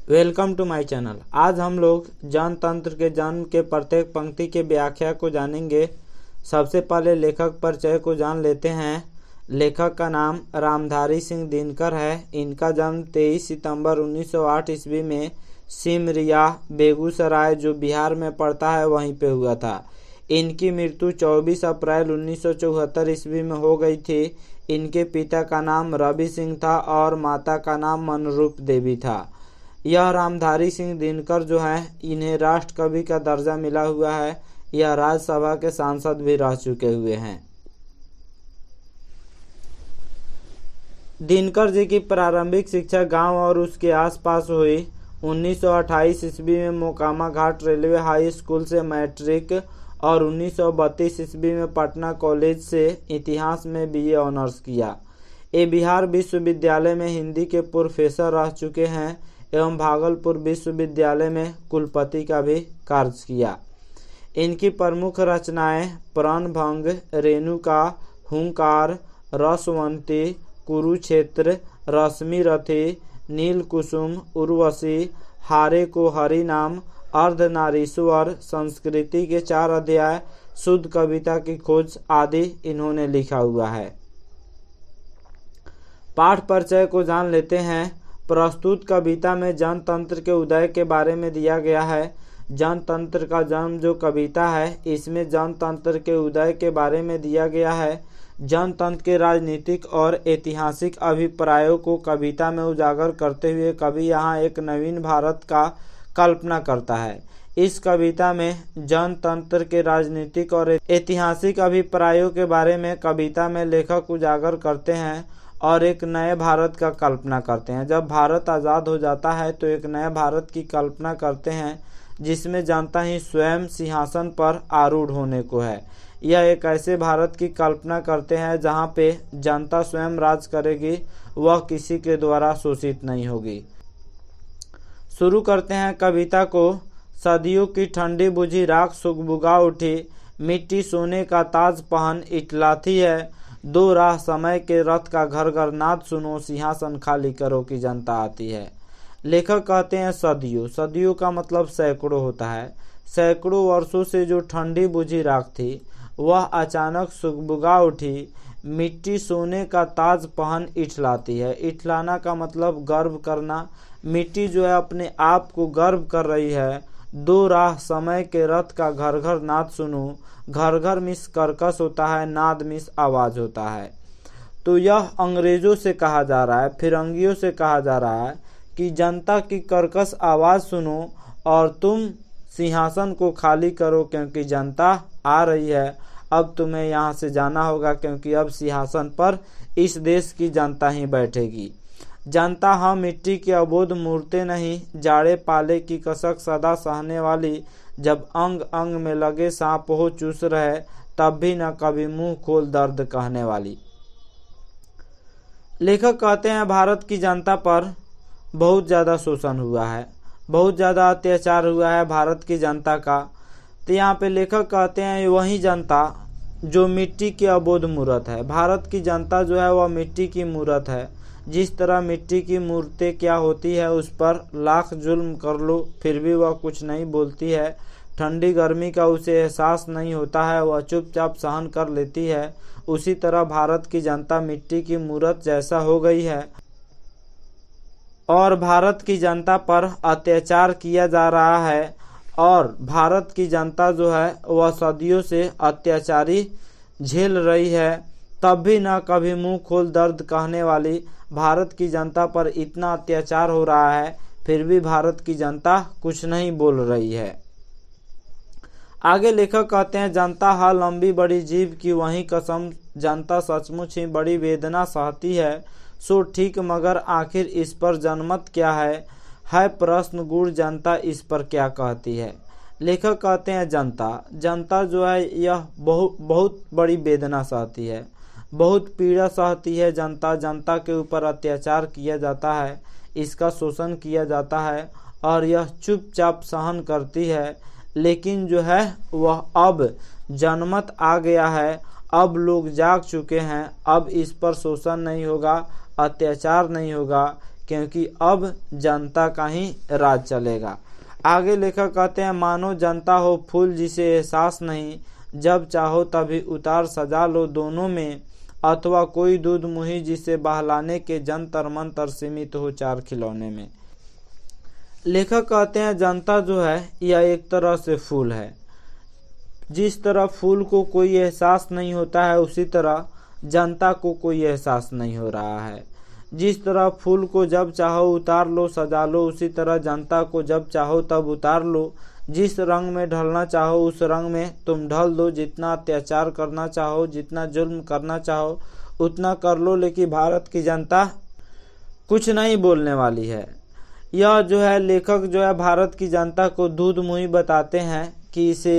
Welcome to my channel. आज हम लोग जनतंत्र के जन्म के प्रत्येक पंक्ति के व्याख्या को जानेंगे। सबसे पहले लेखक परिचय को जान लेते हैं। लेखक का नाम रामधारी सिंह दिनकर है। इनका जन्म 23 सितंबर 1908 ईस्वी में सिमरिया बेगूसराय जो बिहार में पड़ता है वहीं पे हुआ था। इनकी मृत्यु 24 अप्रैल 1974 ईस्वी में हो गई थी। इनके पिता का नाम रवि सिंह था और माता का नाम मनरूप देवी था। यह रामधारी सिंह दिनकर जो है इन्हें राष्ट्र कवि का दर्जा मिला हुआ है। यह राज्यसभा के सांसद भी रह चुके हुए हैं। दिनकर जी की प्रारंभिक शिक्षा गांव और उसके आसपास हुई। 1928 ईस्वी में मोकामा घाट रेलवे हाई स्कूल से मैट्रिक और 1932 ईस्वी में पटना कॉलेज से इतिहास में बीए ऑनर्स किया। ये बिहार विश्वविद्यालय में हिंदी के प्रोफेसर रह चुके हैं एवं भागलपुर विश्वविद्यालय में कुलपति का भी कार्य किया। इनकी प्रमुख रचनाएं प्रणभंग, रेणुका, हुंकार, रसवंती, कुरुक्षेत्र, रश्मिरथी, नील कुसुम, उर्वशी, हारे को हरि नाम, अर्धनारीश्वर, संस्कृति के 4 अध्याय, शुद्ध कविता की खोज आदि इन्होंने लिखा हुआ है। पाठ परिचय को जान लेते हैं। प्रस्तुत कविता में जनतंत्र के उदय के बारे में दिया गया है। जनतंत्र का जन्म जो कविता है इसमें जनतंत्र के उदय के बारे में दिया गया है। जनतंत्र के राजनीतिक और ऐतिहासिक अभिप्रायों को कविता में उजागर करते हुए कवि यहाँ एक नवीन भारत का कल्पना करता है। इस कविता में जनतंत्र के राजनीतिक और ऐतिहासिक अभिप्रायों के बारे में कविता में लेखक उजागर करते हैं और एक नए भारत का कल्पना करते हैं। जब भारत आज़ाद हो जाता है तो एक नए भारत की कल्पना करते हैं जिसमें जनता ही स्वयं सिंहासन पर आरूढ़ होने को है। यह एक ऐसे भारत की कल्पना करते हैं जहां पे जनता स्वयं राज करेगी, वह किसी के द्वारा शोषित नहीं होगी। शुरू करते हैं कविता को। सदियों की ठंडी बुझी राख सुगबुगा उठी, मिट्टी सोने का ताज पहन इटलाती है। 2 राह समय के रथ का घर घर नाद सुनो, सिंहासन खाली करो की जनता आती है। लेखक कहते हैं सदियों। सदियों का मतलब सैकड़ों होता है। सैकड़ों वर्षों से जो ठंडी बुझी राख थी वह अचानक सुगबुगा उठी, मिट्टी सोने का ताज पहन इठलाती है। इठलाना का मतलब गर्व करना। मिट्टी जो है अपने आप को गर्व कर रही है। 2 राह समय के रथ का घर घर नाद सुनो। घर घर मिस कर्कश होता है, नाद मिस आवाज होता है। तो यह अंग्रेजों से कहा जा रहा है, फिरंगियों से कहा जा रहा है कि जनता की कर्कश आवाज सुनो और तुम सिंहासन को खाली करो क्योंकि जनता आ रही है। अब तुम्हें यहाँ से जाना होगा क्योंकि अब सिंहासन पर इस देश की जनता ही बैठेगी। जनता हम मिट्टी की अबोध मूर्तें नहीं, जाड़े पाले की कसक सदा सहने वाली। जब अंग अंग में लगे सांप हो चूस रहे तब भी न कभी मुंह खोल दर्द कहने वाली। लेखक कहते हैं भारत की जनता पर बहुत ज़्यादा शोषण हुआ है, बहुत ज़्यादा अत्याचार हुआ है भारत की जनता का। तो यहाँ पे लेखक कहते हैं वही जनता जो मिट्टी की अबोध मूर्त है। भारत की जनता जो है वह मिट्टी की मूर्त है। जिस तरह मिट्टी की मूर्तें क्या होती है उस पर लाख जुल्म कर लो फिर भी वह कुछ नहीं बोलती है। ठंडी गर्मी का उसे एहसास नहीं होता है, वह चुपचाप सहन कर लेती है। उसी तरह भारत की जनता मिट्टी की मूर्त जैसा हो गई है और भारत की जनता पर अत्याचार किया जा रहा है। और भारत की जनता जो है वह सदियों से अत्याचारी झेल रही है, तब भी न कभी मुंह खोल दर्द कहने वाली। भारत की जनता पर इतना अत्याचार हो रहा है फिर भी भारत की जनता कुछ नहीं बोल रही है। आगे लेखक कहते हैं जनता हा लंबी बड़ी जीव की वही कसम, जनता सचमुच ही बड़ी वेदना सहती है। सो ठीक मगर आखिर इस पर जनमत क्या है प्रश्न गुण जनता इस पर क्या कहती है। लेखक कहते हैं जनता जो है यह बहुत बड़ी वेदना सहती है, बहुत पीड़ा सहती है। जनता के ऊपर अत्याचार किया जाता है, इसका शोषण किया जाता है और यह चुपचाप सहन करती है। लेकिन जो है वह अब जनमत आ गया है, अब लोग जाग चुके हैं, अब इस पर शोषण नहीं होगा, अत्याचार नहीं होगा क्योंकि अब जनता का ही राज चलेगा। आगे लेखक कहते हैं, मानो जनता हो फूल जिसे एहसास नहीं, जब चाहो तभी उतार सजा लो दोनों में, अथवा कोई दूध मुही जिसे बहलाने के जंतर मंतर सीमित हो चार खिलौने में। लेखक कहते हैं जनता जो है यह एक तरह से फूल है। जिस तरह फूल को कोई एहसास नहीं होता है उसी तरह जनता को कोई एहसास नहीं हो रहा है। जिस तरह फूल को जब चाहो उतार लो सजा लो, उसी तरह जनता को जब चाहो तब उतार लो। जिस रंग में ढलना चाहो उस रंग में तुम ढल दो। जितना अत्याचार करना चाहो, जितना जुल्म करना चाहो उतना कर लो, लेकिन भारत की जनता कुछ नहीं बोलने वाली है। यह जो है लेखक जो है भारत की जनता को दूध मुही बताते हैं कि इसे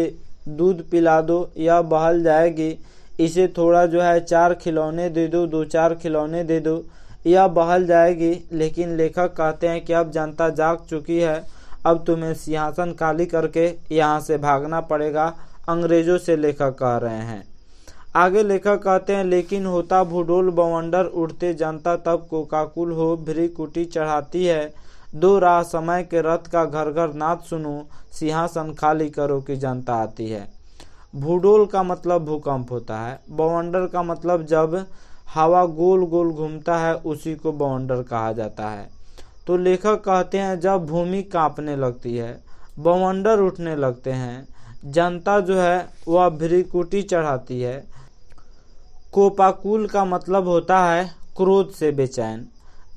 दूध पिला दो, यह बहल जाएगी। इसे थोड़ा जो है चार खिलौने दे दो, दो चार खिलौने दे दो, यह बहल जाएगी। लेकिन लेखक कहते हैं कि अब जनता जाग चुकी है, अब तुम्हें सिंहासन खाली करके यहाँ से भागना पड़ेगा, अंग्रेजों से लेखक कह रहे हैं। आगे लेखक कहते हैं, लेकिन होता भूडोल बवंडर उठते जनता तब कोकाकुल हो, भ्रिकुटी चढ़ाती है। दो राह समय के रथ का घर घर नाद सुनो, सिंहासन खाली करो कि जनता आती है। भूडोल का मतलब भूकंप होता है। बवंडर का मतलब जब हवा गोल गोल घूमता है उसी को बवंडर कहा जाता है। तो लेखक कहते हैं जब भूमि कांपने लगती है, बवंडर उठने लगते हैं, जनता जो है वह भ्रिकुटी चढ़ाती है। कोपाकुल का मतलब होता है क्रोध से बेचैन,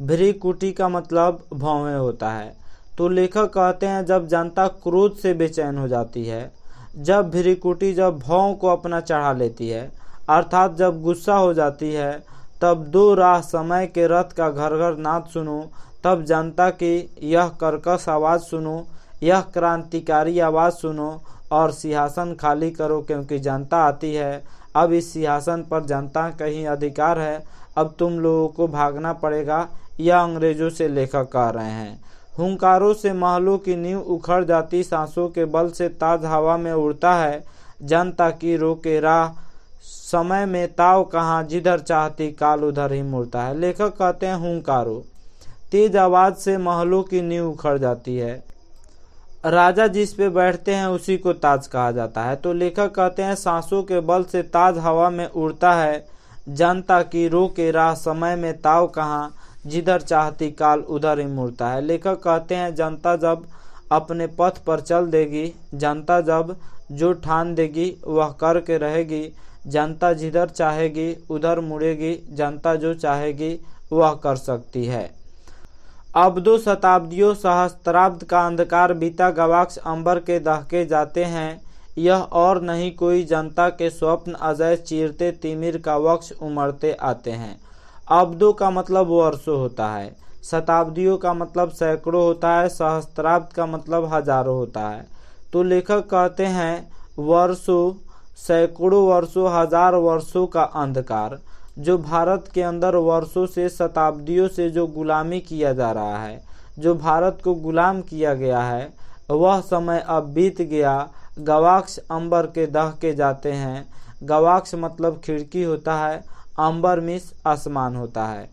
भ्रिकुटी का मतलब भौवें होता है। तो लेखक कहते हैं जब जनता क्रोध से बेचैन हो जाती है, जब भ्रिकुटी जब भौं को अपना चढ़ा लेती है, अर्थात जब गुस्सा हो जाती है, तब दो राह समय के रथ का घर घर नाद सुनो। तब जनता की यह कर्कश आवाज़ सुनो, यह क्रांतिकारी आवाज़ सुनो और सिंहासन खाली करो क्योंकि जनता आती है। अब इस सिंहासन पर जनता का ही अधिकार है, अब तुम लोगों को भागना पड़ेगा, यह अंग्रेजों से लेखक कह रहे हैं। हुंकारों से महलों की नींव उखड़ जाती, सांसों के बल से ताज हवा में उड़ता है। जनता की रोके राह समय में ताव कहाँ, जिधर चाहती काल उधर ही मुड़ता है। लेखक कहते हैं हुंकारों, तेज आवाज से महलों की नींव उखड़ जाती है। राजा जिस पे बैठते हैं उसी को ताज कहा जाता है। तो लेखक कहते हैं सांसों के बल से ताज हवा में उड़ता है। जनता की रोके राह समय में ताव कहाँ, जिधर चाहती काल उधर ही मुड़ता है। लेखक कहते हैं जनता जब अपने पथ पर चल देगी, जनता जब जो ठान देगी वह करके रहेगी। जनता जिधर चाहेगी उधर मुड़ेगी, जनता जो चाहेगी वह कर सकती है। अब 2 शताब्दियों सहस्त्राब्द का अंधकार बीता, गवाक्ष अंबर के दहके जाते हैं। यह और नहीं कोई जनता के स्वप्न अजय, चीरते तिमिर का वक्ष उमड़ते आते हैं। अब्दों का मतलब वर्षों होता है, शताब्दियों का मतलब सैकड़ों होता है, सहस्त्राब्द का मतलब हजारों होता है। तो लेखक कहते हैं वर्षों, सैकड़ों वर्षों, हजार वर्षों का अंधकार, जो भारत के अंदर वर्षों से शताब्दियों से जो गुलामी किया जा रहा है, जो भारत को गुलाम किया गया है, वह समय अब बीत गया। गवाक्ष अंबर के दह के जाते हैं। गवाक्ष मतलब खिड़की होता है, अंबर मीन्स आसमान होता है।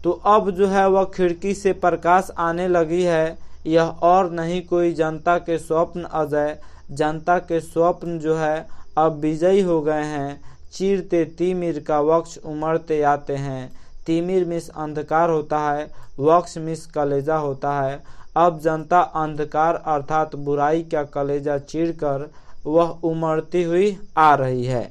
तो अब जो है वह खिड़की से प्रकाश आने लगी है। यह और नहीं कोई जनता के स्वप्न अजय, जनता के स्वप्न जो है अब विजयी हो गए हैं। चीरते तिमिर का वक्ष उमड़ते आते हैं। तिमिर मिस अंधकार होता है, वक्ष मिस कलेजा होता है। अब जनता अंधकार अर्थात बुराई का कलेजा चीरकर वह उमड़ती हुई आ रही है।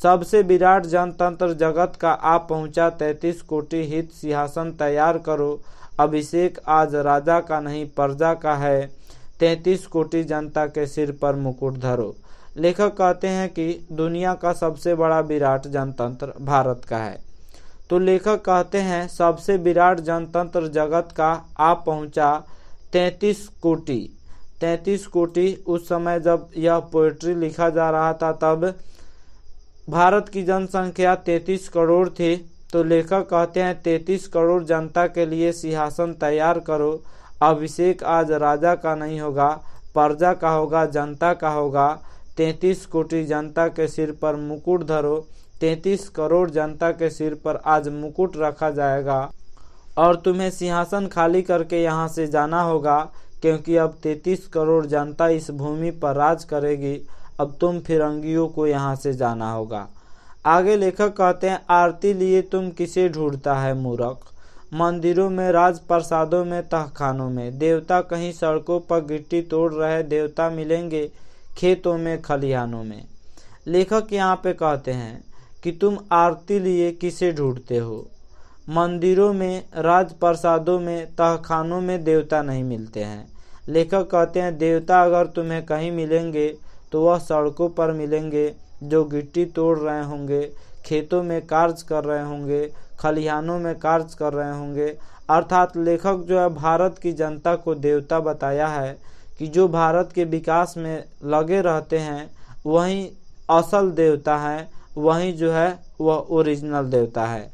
सबसे विराट जनतंत्र जगत का आ पहुंचा, 33 कोटि हित सिंहासन तैयार करो। अभिषेक आज राजा का नहीं प्रजा का है, 33 कोटि जनता के सिर पर मुकुट धरो। लेखक कहते हैं कि दुनिया का सबसे बड़ा विराट जनतंत्र भारत का है। तो लेखक कहते हैं सबसे विराट जनतंत्र जगत का आ पहुंचा, 33 कोटि। 33 कोटि उस समय जब यह पोएट्री लिखा जा रहा था तब भारत की जनसंख्या 33 करोड़ थी। तो लेखक कहते हैं 33 करोड़ जनता के लिए सिंहासन तैयार करो। अभिषेक आज राजा का नहीं होगा, प्रजा का होगा, जनता का होगा। 33 कोटि जनता के सिर पर मुकुट धरो। 33 करोड़ जनता के सिर पर आज मुकुट रखा जाएगा और तुम्हें सिंहासन खाली करके यहाँ से जाना होगा, क्योंकि अब 33 करोड़ जनता इस भूमि पर राज करेगी। अब तुम फिरंगियों को यहाँ से जाना होगा। आगे लेखक कहते हैं, आरती लिए तुम किसे ढूंढता है मूर्ख, मंदिरों में, राजप्रसादों में, तहखानों में। देवता कहीं सड़कों पर गिट्टी तोड़ रहे देवता मिलेंगे, खेतों में, खलिहानों में। लेखक यहाँ पे कहते हैं कि तुम आरती लिए किसे ढूंढते हो। मंदिरों में, राजप्रसादों में, तहखानों में देवता नहीं मिलते हैं। लेखक कहते हैं, देवता अगर तुम्हें कहीं मिलेंगे तो वह सड़कों पर मिलेंगे, जो गिट्टी तोड़ रहे होंगे, खेतों में कार्य कर रहे होंगे, खलिहानों में कार्य कर रहे होंगे। अर्थात लेखक जो है भारत की जनता को देवता बताया है कि जो भारत के विकास में लगे रहते हैं वही असल देवता है, वही जो है वह ओरिजिनल देवता है।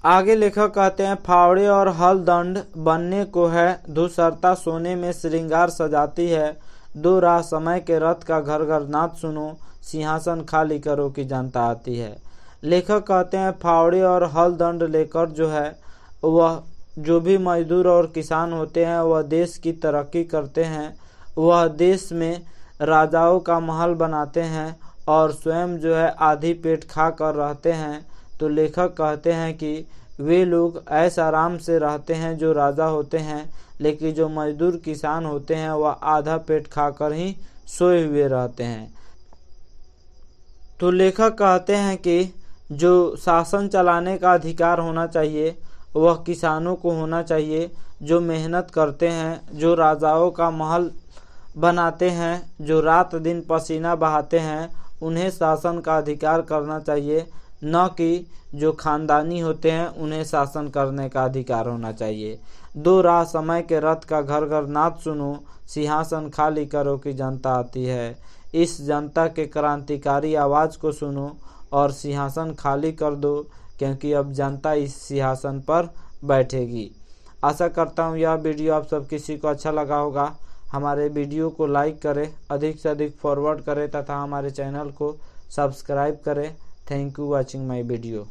आगे लेखक कहते हैं, फावड़े और हल दंड बनने को है, धूसरता सोने में श्रृंगार सजाती है। दो राह समय के रथ का घर घर नाद सुनो, सिंहासन खाली करो की जनता आती है। लेखक कहते हैं, फावड़े और हल दंड लेकर जो है वह जो भी मजदूर और किसान होते हैं वह देश की तरक्की करते हैं, वह देश में राजाओं का महल बनाते हैं और स्वयं जो है आधी पेट खा कर रहते हैं। तो लेखक कहते हैं कि वे लोग ऐसा आराम से रहते हैं जो राजा होते हैं, लेकिन जो मजदूर किसान होते हैं वह आधा पेट खाकर ही सोए हुए रहते हैं। तो लेखक कहते हैं कि जो शासन चलाने का अधिकार होना चाहिए वह किसानों को होना चाहिए, जो मेहनत करते हैं, जो राजाओं का महल बनाते हैं, जो रात दिन पसीना बहाते हैं, उन्हें शासन का अधिकार करना चाहिए, न कि जो खानदानी होते हैं उन्हें शासन करने का अधिकार होना चाहिए। दो राह समय के रथ का घर घर नाद सुनो, सिंहासन खाली करो की जनता आती है। इस जनता के क्रांतिकारी आवाज़ को सुनो और सिंहासन खाली कर दो, क्योंकि अब जनता इस सिंहासन पर बैठेगी। आशा करता हूँ यह वीडियो आप सब किसी को अच्छा लगा होगा। हमारे वीडियो को लाइक करें, अधिक से अधिक फॉरवर्ड करें तथा हमारे चैनल को सब्सक्राइब करें। Thank you watching my video.